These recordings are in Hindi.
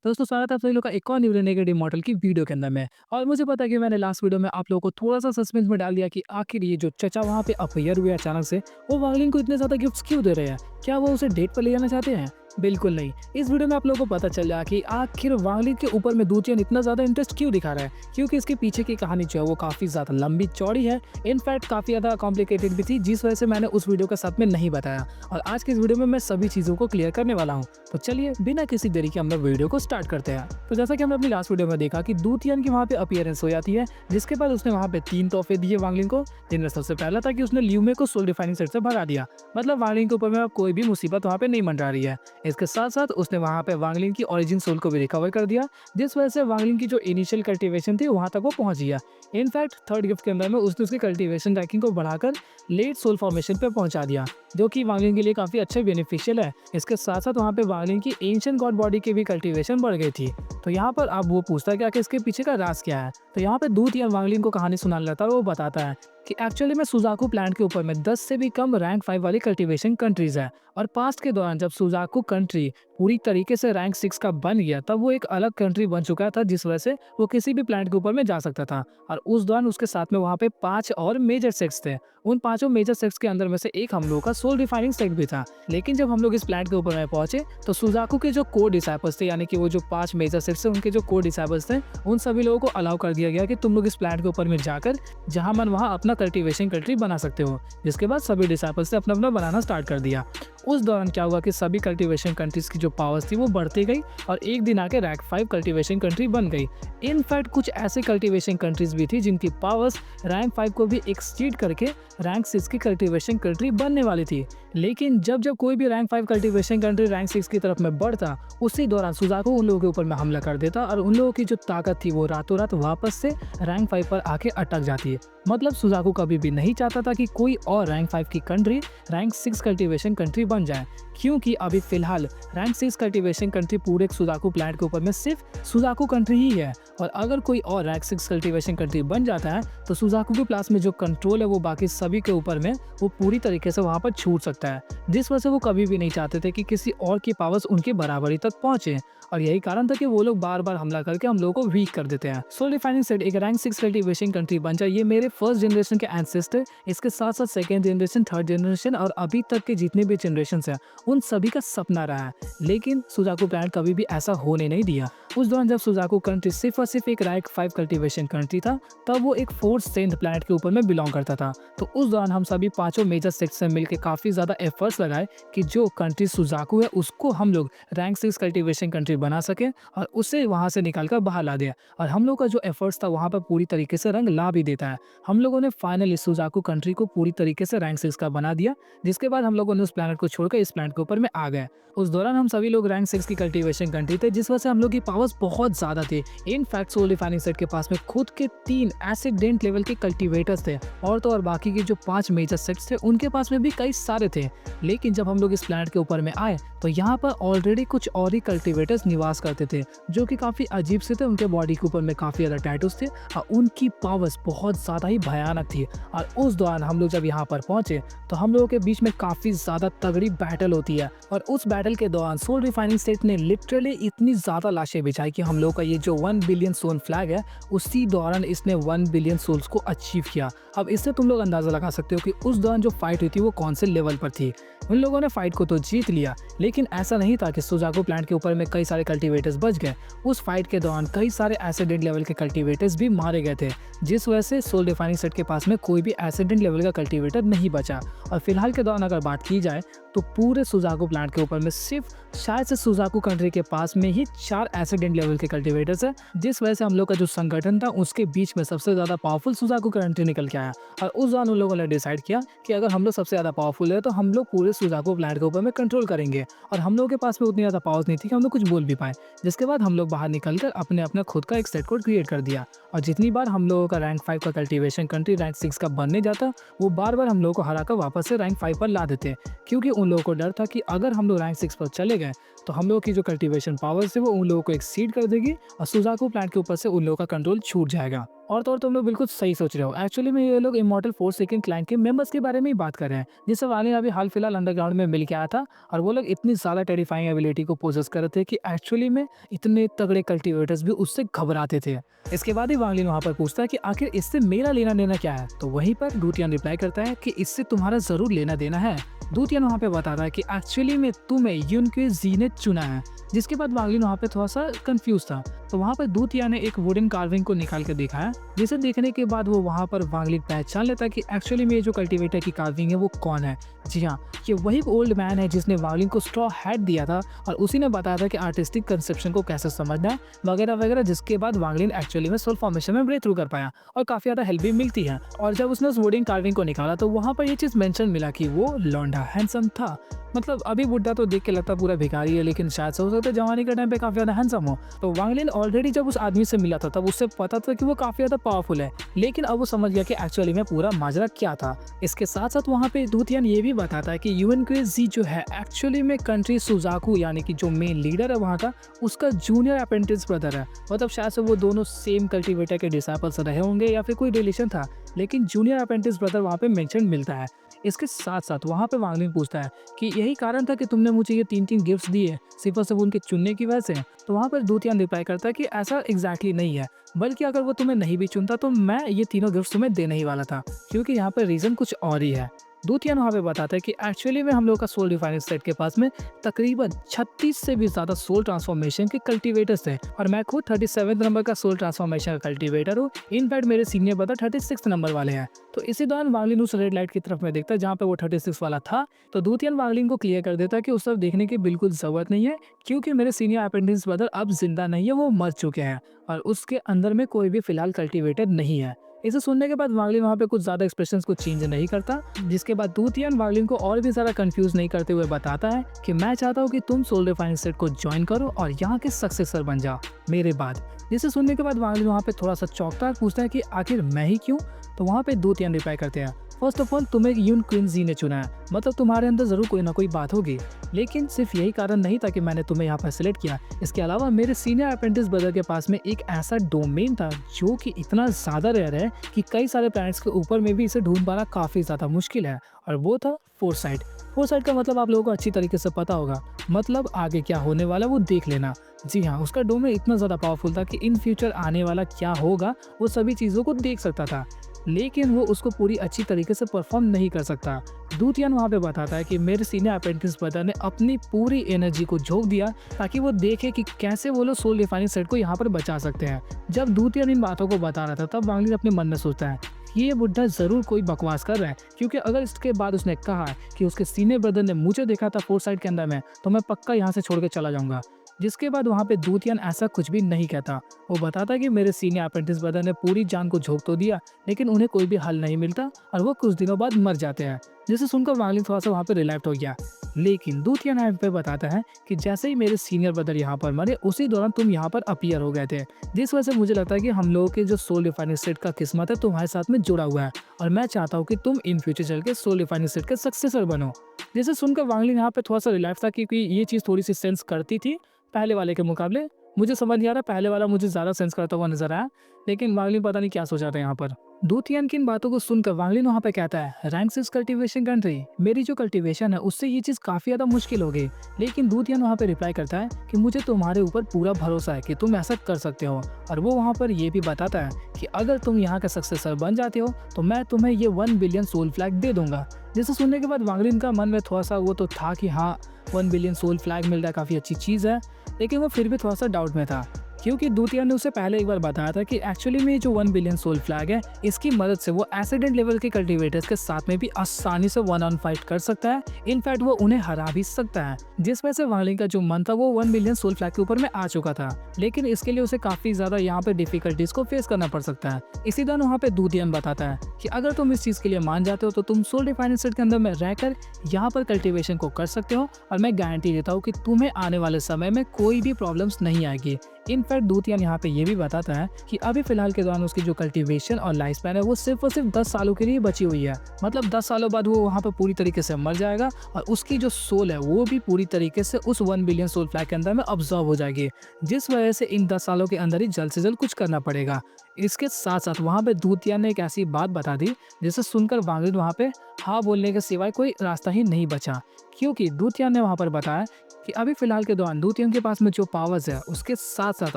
दोस्तों स्वागत है आप सभी लोग का एक और न्यू नेगेटिव मॉडल की वीडियो के अंदर में। और मुझे पता है कि मैंने लास्ट वीडियो में आप लोगों को थोड़ा-सा सस्पेंस में डाल दिया कि आखिर ये जो चचा वहाँ पे अपीयर हुए अचानक से, वो वांगलिन को इतने ज़्यादा गिफ्ट्स क्यों दे रहे हैं? क्या वो उसे डेट पर ले जाना चाहते हैं? बिल्कुल नहीं। इस वीडियो में आप लोगों को पता चल जाएगा कि आखिर वांगलिन के ऊपर में दूतियान इतना ज़्यादा इंटरेस्ट क्यों दिखा रहा है? क्योंकि इसके पीछे की कहानी जो है वो काफ़ी ज़्यादा लंबी-चौड़ी है। इनफैक्ट काफ़ी ज़्यादा कॉम्प्लिकेटेड भी थी, जिस वजह से मैंने उस वीडियो के साथ में नहीं बताया। और आज के इस वीडियो में मैं सभी चीज़ों को क्लियर करने वाला हूँ। तो चलिए बिना किसी देरी के हम लोग वीडियो को स्टार्ट करते हैं। तो जैसा कि हमने अपनी लास्ट वीडियो में देखा कि दूतियान की वहाँ पे अपीयरेंस हो जाती है, जिसके बाद उसने वहाँ पे 3 तोहफे दिए वांगलिन को, जिनमें सबसे पहला था कि उसने ल्यूमे को सोल डिफाइनिंग सेट से भगा दिया। मतलब वांगलिन के ऊपर में अब कोई भी मुसीबत वहाँ पे नहीं मंडरा रही है। इसके साथ-साथ उसने वहाँ पे वांगलिन की ओरिजिन सोल को भी रिकवर कर दिया, जिस वजह से वांगलिन की जो इनिशियल कल्टीवेशन थी वहाँ तक वो पहुँच गया। इनफैक्ट थर्ड गिफ्ट के अंदर में उसने उसकी कल्टीवेशन रैंकिंग को बढ़ाकर लेट सोल फॉर्मेशन पे पहुँचा दिया, जो कि वांगलिन के लिए काफ़ी अच्छे बेनिफिशियल है। इसके साथ-साथ वहाँ पे वांगलिन की एंशिएंट गॉड बॉडी की भी कल्टीवेशन बढ़ गई थी। तो यहाँ पर अब वो पूछता है कि आखिर इसके पीछे का राज क्या है? तो यहाँ पे दूतियान वांगलिन को कहानी सुनाने लगता है और वो बताता है कि एक्चुअली में सुजाकू प्लैनेट के ऊपर में 10 से भी कम रैंक 5 वाली कल्टीवेशन कंट्रीज है। और पास्ट के दौरान जब सुजाकू कंट्री पूरी तरीके से रैंक 6 का बन गया, तब वो एक अलग कंट्री बन चुका था, जिस वजह से वो किसी भी प्लैनेट के ऊपर में जा सकता था। और उस दौरान उसके साथ में वहाँ पे 5 और मेजर सेक्ट्स थे। उन पांचों मेजर सेक्ट्स के अंदर में से एक हम लोगों का सोल डिफाइनिंग सेक्ट भी था। लेकिन जब हम लोग इस प्लैनेट के ऊपर में पहुंचे, तो सुजाकू के जो कोर डिसाइपल्स थे, यानी कि वो जो 5 मेजर सेक्ट्स थे, उनके जो कोर डिसाइपल्स थे, उन सभी लोगों को अलाउ कर दिया गया कि तुम लोग इस प्लैनेट के ऊपर में जाकर जहां मन वहां अपना कल्टीवेशन कंट्री बना सकते हो। जिसके बाद सभी डिसाइपल्स ने अपना अपना बनाना स्टार्ट कर दिया। उस दौरान क्या हुआ कि सभी कल्टीवेशन कंट्रीज की जो पावर्स थी वो बढ़ती गई और एक दिन आके रैंक 5 कल्टीवेशन कंट्री बन गई। इनफैक्ट कुछ ऐसे कल्टीवेशन कंट्रीज भी थी जिनकी पावर्स रैंक 5 को भी एक्सीड करके रैंक 6 की कल्टीवेशन कंट्री बनने वाली थी। लेकिन जब जब कोई भी रैंक 5 कल्टीवेशन कंट्री रैंक 6 की तरफ में बढ़ता, उसी दौरान सुजाकू उन लोगों के ऊपर में हमला कर देता और उन लोगों की जो ताकत थी वो रातों रात वापस से रैंक 5 पर आके अटक जाती है। मतलब सुजाकू कभी भी नहीं चाहता था कि कोई और रैंक 5 की कंट्री रैंक 6 कल्टीवेशन कंट्री बन जाए, क्योंकि अभी फिलहाल रैंक 6 कल्टीवेशन कंट्री पूरे सुजाकू प्लैनेट के ऊपर में सिर्फ सुजाकू कंट्री ही है। और अगर कोई और रैंक 6 कल्टीवेशन कंट्री बन जाता है, तो सुजाकू के पास में जो कंट्रोल है वो बाकी सभी के ऊपर में वो पूरी तरीके से वहां पर छूट सकता है। जिस वजह से वो कभी भी नहीं चाहते थे कि किसी और की पावर्स उनकी बराबरी तक पहुंचे। और यही कारण था कि वो लोग बार बार हमला करके हम लोगों को वीक कर देते हैं। सोल डिफाइनिंग सेट एक रैंक 6 कल्टीवेशन कंट्री बन जाए, ये मेरे फर्स्ट जनरेशन के एंसेस्टर, इसके साथ साथ सेकेंड जनरेशन, थर्ड जनरेशन और अभी तक के जितने भी जनरेशन है, उन सभी का सपना रहा है। लेकिन सुजाकू प्लैनेट कभी भी ऐसा होने नहीं दिया। उस दौरान जब सुजाकू कंट्री सिर्फ और सिर्फ एक रैंक 5 कल्टीवेशन कंट्री था, तब वो एक फोर्थ सेंथ प्लैनेट के ऊपर में बिलोंग करता था। तो उस दौरान हम सभी पांचों मेजर सेक्ट से मिलकर काफी ज्यादा एफर्ट्स लगाए कि जो कंट्री सुजाकू है उसको हम लोग रैंक 6 कल्टीवेशन कंट्री बना सके और उसे वहां से निकाल कर बाहर ला दिया। और हम लोग का जो एफर्ट्स था वहां पर पूरी तरीके से रंग ला भी देता है। हम लोगों ने फाइनली सुजाकू कंट्री को पूरी तरीके से रैंक 6 का बना दिया, जिसके बाद हम लोगों ने उस प्लैनेट को छोड़कर इस प्लैनेट के ऊपर में आ गए। उस दौरान हम सभी लोग रैंक 6 की कल्टीवेशन कंट्री थे, जिस वजह से हम लोग की पावर्स बहुत ज्यादा थी। इनफैक्ट सोल डिफाइनिंग सेट के पास में खुद के 3 एसिड डेंट लेवल के कल्टीवेटर्स थे, और तो और बाकी के जो 5 मेजर सेट्स थे उनके पास में भी कई सारे थे। लेकिन जब हम लोग इस प्लैनेट के ऊपर में आए, तो यहाँ पर ऑलरेडी कुछ और ही कल्टीवेटर्स निवास करते थे, जो कि काफी अजीब से थे। उनके बॉडी के ऊपर में काफी ज्यादा टैटूज थे और उनकी पावर्स बहुत ज्यादा ही भयानक थी। और उस दौरान हम लोग जब यहाँ पर पहुंचे, तो हम लोगों के बीच में काफी ज्यादा तगड़ी बैटल होती है। और उस बैटल के दौरान सोल रिफाइनिंग सेट ने लिटरली इतनी ज्यादा लाशें बिछाई कि हम लोग का ये जो 1 बिलियन सोल फ्लैग है, उसी दौरान इसने 1 बिलियन सोल्स को अचीव किया। अब इससे तुम लोग अंदाजा लगा सकते हो कि उस दौरान जो फाइट हुई थी वो कौन से लेवल पर थी। उन लोगों ने फाइट को तो जीत लिया, लेकिन ऐसा नहीं था कि सुजाकू प्लैनेट के ऊपर में कई सारे कल्टीवेटर्स बच गए। उस फाइट के दौरान कई सारे एसिडेंट लेवल के कल्टीवेटर्स भी मारे गए थे, जिस वजह से सोल डिफाइनिंग सेट के पास में कोई भी एसिडेंट लेवल का कल्टीवेटर नहीं बचा। और फिलहाल के दौरान अगर बात की जाए, तो पूरे सुजाकू प्लैनेट के ऊपर में सिर्फ शायद से सुजाकू कंट्री के पास में ही 4 एसिडेंट लेवल के कल्टीवेटर्स है, जिस वजह से हम लोग का जो संगठन था उसके बीच में सबसे ज्यादा पावरफुल सुजाकू कंट्री निकल के आया। और उस दौरान उन लोगों ने डिसाइड किया कि अगर हम लोग सबसे ज्यादा पावरफुल है, तो हम लोग पूरे सुजाकू प्लैनेट के ऊपर में कंट्रोल करेंगे। और हम लोगों के पास में उतनी ज्यादा पावर्स नहीं थी कि हम लोग कुछ बोल भी पाए। जिसके बाद हम लोग बाहर निकलकर अपने अपना खुद का एक सेट कोड क्रिएट कर दिया। और जितनी बार हम लोगों का रैंक 5 का कल्टीवेशन कंट्री रैंक 6 का बनने जाता, वो बार बार हम लोगों को हराकर वापस से रैंक 5 पर ला देते, क्योंकि उन लोगों को डर था कि अगर हम लोग रैंक 6 पर चले गए, तो हम लोगों की जो कल्टीवेशन पावर्स है वो उन लोगों को एक्सीड कर देगी और सुजाकू प्लैनेट के ऊपर से उन लोगों का कंट्रोल छूट जाएगा। और तो और तुम लोग बिल्कुल सही सोच रहे हो। एक्चुअली में ये लोग इमॉर्टल फोर्स सेकंड क्लैन के मेंबर्स के बारे में ही बात कर रहे हैं, जिससे वालिन अभी हाल फिलहाल अंडरग्राउंड में मिल के आया था। और वो लोग इतनी ज़्यादा टेरिफाइंग एबिलिटी को पोजेस कर रहे थे कि एक्चुअली में इतने तगड़े कल्टिवेटर्स भी उससे घबराते थे। इसके बाद ही वांगलिन वहाँ पर पूछता है कि आखिर इससे मेरा लेना देना क्या है। तो वहीं पर डूटियान रिप्लाई करता है कि इससे तुम्हारा ज़रूर लेना देना है। डूटियान वहाँ पे बताता है कि एक्चुअली में तुम्हें युनक्वे जी ने चुना है। जिसके बाद वांगलिन वहाँ पे थोड़ा सा कंफ्यूज था। तो वहाँ पर दूतिया ने एक वुडन कार्विंग को निकाल कर दिखाया, जिसे देखने के बाद वो वहाँ पर वांगलिन पहचान लेता है कि एक्चुअली में ये जो कल्टीवेटर की कार्विंग है वो कौन है। जी हाँ, ये वही ओल्ड मैन है जिसने वांगलिन को स्ट्रॉ हैट दिया था और उसी ने बताया था कि आर्टिस्टिक कंसेप्शन को कैसे समझना है वगैरह वगैरह, जिसके बाद वांगलिन एक्चुअली में सोल फॉर्मेशन में ब्रेक थ्रू कर पाया और काफ़ी ज़्यादा हेल्प भी मिलती है। और जब उसने उस वुडन कार्विंग को निकाला तो वहाँ पर ये चीज़ मेंशन मिला कि वो लौंडा हैंडसम था। मतलब अभी बुड्ढा तो देख के लगता पूरा भिखारी है, लेकिन शायद से हो सकता है जवानी के टाइम पे काफ़ी ज़्यादा हैंडसम हो। तो वांगलिन ऑलरेडी जब उस आदमी से मिला था तब उससे पता था कि वो काफ़ी ज़्यादा पावरफुल है, लेकिन अब वो समझ गया कि एक्चुअली में पूरा माजरा क्या था। इसके साथ साथ वहाँ पे डूतियान ये भी बताता है कि युनक्वे जी जो है एक्चुअली में कंट्री सुजाकू यानी कि जो मेन लीडर है वहाँ का, उसका जूनियर अप्रेंटिस ब्रदर है। मतलब शायद से वो दोनों सेम कल्टीवेटर के डिसाइपल्स रहे होंगे या फिर कोई रिलेशन था, लेकिन जूनियर अप्रेंटिस ब्रदर वहाँ पे मेंशन मिलता है। इसके साथ साथ वहाँ पे वांगलिन पूछता है कि यही कारण था कि तुमने मुझे ये 3-3 गिफ्ट्स दिए सिर्फ और सिर्फ उनके चुनने की वजह से। तो वहाँ पर डूतियान रिप्लाई करता है कि ऐसा एग्जैक्टली नहीं है, बल्कि अगर वो तुम्हें नहीं भी चुनता तो मैं ये तीनों गिफ्ट्स तुम्हें देने ही वाला था, क्योंकि यहाँ पर रीज़न कुछ और ही है। डूतियान वहाँ पे बताता है कि एक्चुअली में हम लोग का सोल डिफाइनिंग सेट के पास में तकरीबन 36 से भी ज़्यादा सोल ट्रांसफॉर्मेशन के कल्टीवेटर्स थे और मैं खुद 37 नंबर का सोल ट्रांसफॉर्मेशन का कल्टीवेटर हूँ। इनफैक्ट मेरे सीनियर ब्रदर 36 नंबर वाले हैं। तो इसी दौरान वांगलिन उस रेड लाइट की तरफ में देखता है जहाँ पे वो 36 वाला था। तो डूतियान वांगलिन को क्लियर कर देता है कि उस तरफ देखने की बिल्कुल ज़रूरत नहीं है, क्योंकि मेरे सीनियर अप्रेंटिस ब्रदर अब जिंदा नहीं है, वो मर चुके हैं और उसके अंदर में कोई भी फिलहाल कल्टीवेटर नहीं है। इसे सुनने के बाद वांगलिन वहाँ पे कुछ ज़्यादा एक्सप्रेशंस को चेंज नहीं करता, जिसके बाद डूतियान वांगलिन को और भी ज़्यादा कंफ्यूज नहीं करते हुए बताता है कि मैं चाहता हूँ कि तुम सोल डिफाइनिंग सेट को ज्वाइन करो और यहाँ के सक्सेसर बन जाओ मेरे बाद। जिसे सुनने के बाद वांगलिन वहाँ पे थोड़ा सा चौंकता है, पूछता है कि आखिर मैं ही क्यों। तो वहाँ पे डूतियान रिप्लाई करते हैं, फर्स्ट ऑफ ऑल तुम्हें युनक्वे जी ने चुना है, मतलब तुम्हारे अंदर जरूर कोई ना कोई बात होगी, लेकिन सिर्फ यही कारण नहीं था कि मैंने तुम्हें यहाँ पर सिलेक्ट किया। इसके अलावा मेरे सीनियर अप्रेंटिस ब्रदर के पास में एक ऐसा डोमेन था जो कि इतना ज़्यादा रेयर है कि कई सारे प्लैनेट्स के ऊपर में भी इसे ढूंढ पाना काफ़ी ज़्यादा मुश्किल है, और वो था फोरसाइट। फोरसाइट का मतलब आप लोगों को अच्छी तरीके से पता होगा, मतलब आगे क्या होने वाला वो देख लेना। जी हाँ, उसका डोमेन इतना ज़्यादा पावरफुल था कि इन फ्यूचर आने वाला क्या होगा वो सभी चीज़ों को देख सकता था, लेकिन वो उसको पूरी अच्छी तरीके से परफॉर्म नहीं कर सकता। डूतियान वहाँ पे बताता है कि मेरे सीनियर अप्रेंटिस ब्रदर ने अपनी पूरी एनर्जी को झोंक दिया ताकि वो देखे कि कैसे वो लोग सोल डिफाइनिंग सेट को यहाँ पर बचा सकते हैं। जब डूतियान इन बातों को बता रहा था तब वांगलिन अपने मन में सोचता है कि ये बुड्ढा ज़रूर कोई बकवास कर रहा है, क्योंकि अगर इसके बाद उसने कहा कि उसके सीनियर ब्रदर ने मुझे देखा था फोरसाइट के अंदर में, तो मैं पक्का यहाँ से छोड़ के चला जाऊँगा। जिसके बाद वहाँ पे डूतियान ऐसा कुछ भी नहीं कहता। वो बताता कि मेरे सीनियर अप्रेंटिस ब्रदर ने पूरी जान को झोंक तो दिया, लेकिन उन्हें कोई भी हल नहीं मिलता और वो कुछ दिनों बाद मर जाते हैं। जिसे सुनकर वांगलिन थोड़ा सा वहाँ पे रिलैक्स हो गया। लेकिन डूतियान यहाँ पे बताता है कि जैसे ही मेरे सीनियर ब्रदर यहाँ पर मरे उसी दौरान तुम यहाँ पर अपीयर हो गए थे, जिस वजह से मुझे लगता है कि हम लोगों के जो सोल डिफाइनिंग सेट का किस्मत है तुम्हारे साथ में जुड़ा हुआ है, और मैं चाहता हूँ कि तुम इन फ्यूचर चल के सोल डिफाइनिंग सेट के सक्सेसर बनो। जिसे सुनकर वांगलिन यहाँ पे थोड़ा सा रिलैक्स था, क्योंकि ये चीज़ थोड़ी सी सेंस करती थी पहले वाले के मुकाबले। मुझे समझ नहीं आ रहा, पहले वाला मुझे ज़्यादा सेंस करता हुआ नजर आया, लेकिन वांगलिन पता नहीं क्या सोचा था यहाँ पर। डूतियान की इन बातों को सुनकर वांगलिन वहाँ पे कहता है, रैंक 6 कल्टीवेशन कंट्री, मेरी जो कल्टीवेशन है उससे ये चीज़ काफ़ी ज़्यादा मुश्किल हो गई। लेकिन डूतियान वहाँ पे रिप्लाई करता है कि मुझे तुम्हारे ऊपर पूरा भरोसा है कि तुम ऐसा कर सकते हो, और वो वहाँ पर ये भी बताता है कि अगर तुम यहाँ का सक्सेसर बन जाते हो तो मैं तुम्हें ये 1 बिलियन सोल फ्लैग दे दूंगा। जिसे सुनने के बाद वांगलिन का मन में थोड़ा सा वो तो था कि हाँ 1 बिलियन सोल फ्लैग मिल रहा है, काफ़ी अच्छी चीज़ है, लेकिन वो फिर भी थोड़ा सा डाउट में था, क्योंकि डूतियान ने उसे पहले एक बार बताया था कि एक्चुअली में जो 1 बिलियन सोल फ्लैग है इसकी मदद से वो एसिडेंट लेवल के कल्टीवेटर्स के साथ में भी आसानी से 1-on फाइट कर सकता है। इनफैक्ट वो उन्हें हरा भी सकता है, जिस वजह से वांगलिन का जो मन था वो 1 बिलियन सोल फ्लैग के ऊपर में आ चुका था, लेकिन इसके लिए उसे काफी ज्यादा यहाँ पे डिफिकल्टीज को फेस करना पड़ सकता है। इसी दौरान वहाँ पे डूतियान बताता है कि अगर तुम इस चीज के लिए मान जाते हो तो तुम सोल डिफाइनिंग सेट के अंदर में रहकर यहाँ पर कल्टीवेशन को कर सकते हो, और मैं गारंटी देता हूँ कि तुम्हें आने वाले समय में कोई भी प्रॉब्लम्स नहीं आएगी। इनफैक्ट दूतियान यहाँ पे ये भी बताता है कि अभी फिलहाल के दौरान उसकी जो कल्टीवेशन और लाइफ स्पैन है वो सिर्फ और सिर्फ 10 सालों के लिए बची हुई है। मतलब 10 सालों बाद वो वहाँ पे पूरी तरीके से मर जाएगा और उसकी जो सोल है वो भी पूरी तरीके से उस 1 बिलियन सोल फ्लैग के अंदर में ऑब्जर्व हो जाएगी, जिस वजह से इन 10 सालों के अंदर ही जल्द से जल्द कुछ करना पड़ेगा। इसके साथ साथ वहाँ पे दूतिया ने एक ऐसी बात बता दी जिसे सुनकर वांगलिन वहाँ पे हाँ बोलने के सिवाय कोई रास्ता ही नहीं बचा, क्योंकि दूतियान ने वहाँ पर बताया कि अभी फिलहाल के दौरान दूतियान के पास में जो पावर्स है उसके साथ साथ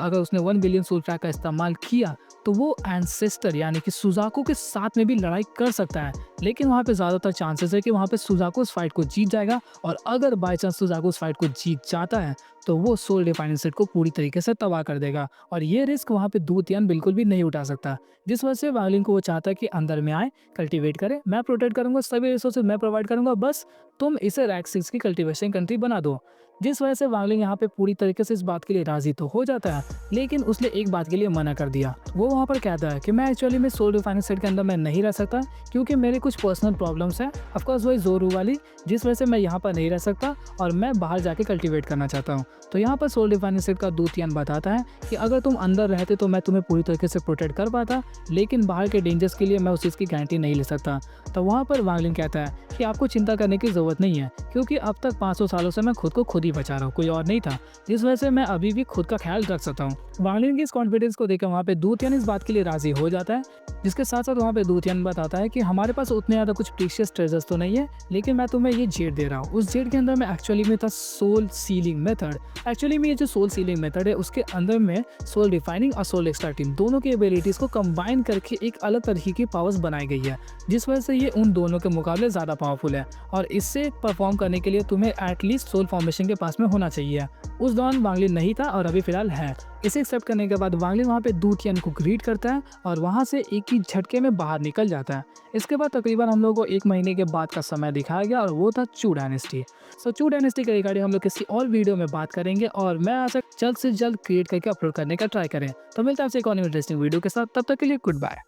अगर उसने 1 बिलियन सोल ट्रैक का इस्तेमाल किया तो वो एंसेस्टर यानी कि सुजाको के साथ में भी लड़ाई कर सकता है। लेकिन वहाँ पे ज़्यादातर चांसेस है कि वहाँ पे सुजाको उस फाइट को जीत जाएगा, और अगर बाई चांस सुजाको उस फाइट को जीत जाता है तो वो सोल डिफाइनिंग सेट को पूरी तरीके से तबाह कर देगा, और ये रिस्क वहाँ पे दूतियान बिल्कुल भी नहीं उठा सकता। जिस वजह से वांगलिन को वो चाहता है कि अंदर में आए, कल्टीवेट करे, मैं प्रोटेक्ट करूंगा, सभी रिसोर्सेज मैं प्रोवाइड करूंगा, बस तुम इसे रैंक 6 की कल्टीवेशन कंट्री बना दो। जिस वजह से वांगलिन यहाँ पे पूरी तरीके से इस बात के लिए राजी तो हो जाता है, लेकिन उसने एक बात के लिए मना कर दिया। वो वहाँ पर कहता है कि मैं एक्चुअली में सोल डिफाइनिंग सेट के अंदर मैं नहीं रह सकता क्योंकि मेरे कुछ पर्सनल प्रॉब्लम्स हैं, ऑफकोर्स वही जोरू वाली, जिस वजह से मैं यहाँ पर नहीं रह सकता और मैं बाहर जाके कल्टीवेट करना चाहता हूँ। तो यहाँ पर सोल डिफाइनिंग सेट का दूतियान बताता है कि अगर तुम अंदर रहते तो मैं तुम्हें पूरी तरीके से प्रोटेक्ट कर पाता, लेकिन बाहर के डेंजर्स के लिए मैं उस चीज़ की गारंटी नहीं ले सकता। तो वहाँ पर वांगलिन कहता है कि आपको चिंता करने की ज़रूरत नहीं है, क्योंकि अब तक 500 सालों से मैं खुद को खुद ही बचा रहा हूँ, कोई और नहीं था, जिस वजह से मैं अभी भी खुद का ख्याल रख सकता हूँ। वांगलिन की इस कॉन्फिडेंस को देखकर वहाँ पे दूतियान इस बात के लिए राजी हो जाता है, जिसके साथ साथ वहाँ पे दूतियान बताता है कि हमारे पास उतने ज़्यादा कुछ प्रीशियस ट्रेजर्स तो नहीं है, लेकिन मैं तुम्हें ये जेड दे रहा हूँ। उस जेड के अंदर में एक्चुअली में था सोल सीलिंग मेथड। एक्चुअली में ये जो सोल सीलिंग मेथड है उसके अंदर में सोल डिफाइनिंग और सोल एक्सट्रैक्टिंग दोनों की एबिलिटीज़ को कंबाइन करके एक अलग तरीके की पावर्स बनाई गई है, जिस वजह से ये उन दोनों के मुकाबले ज़्यादा पावरफुल है, और इससे परफॉर्म करने के लिए तुम्हें एटलीस्ट सोल फॉर्मेशन के पास में होना चाहिए। उस दौरान वांगलिन नहीं था और अभी फिलहाल है। इसे एक्सेप्ट करने के बाद वांगलिन वहाँ पे दूतियान को ग्रीट करता है और वहाँ से एक ही झटके में बाहर निकल जाता है। इसके बाद तकरीबन हम लोग को 1 महीने के बाद का समय दिखाया गया और वो था चू डायनेस्टी। सो चू डायनेस्टी के रिगार्डिंग हम लोग किसी और वीडियो में बात करेंगे, और मैं आज जल्द से जल्द क्रिएट करके अपलोड करने का ट्राई करें। तो मिलता है आपसे एक और इंटरेस्टिंग वीडियो के साथ, तब तक के लिए गुड बाय।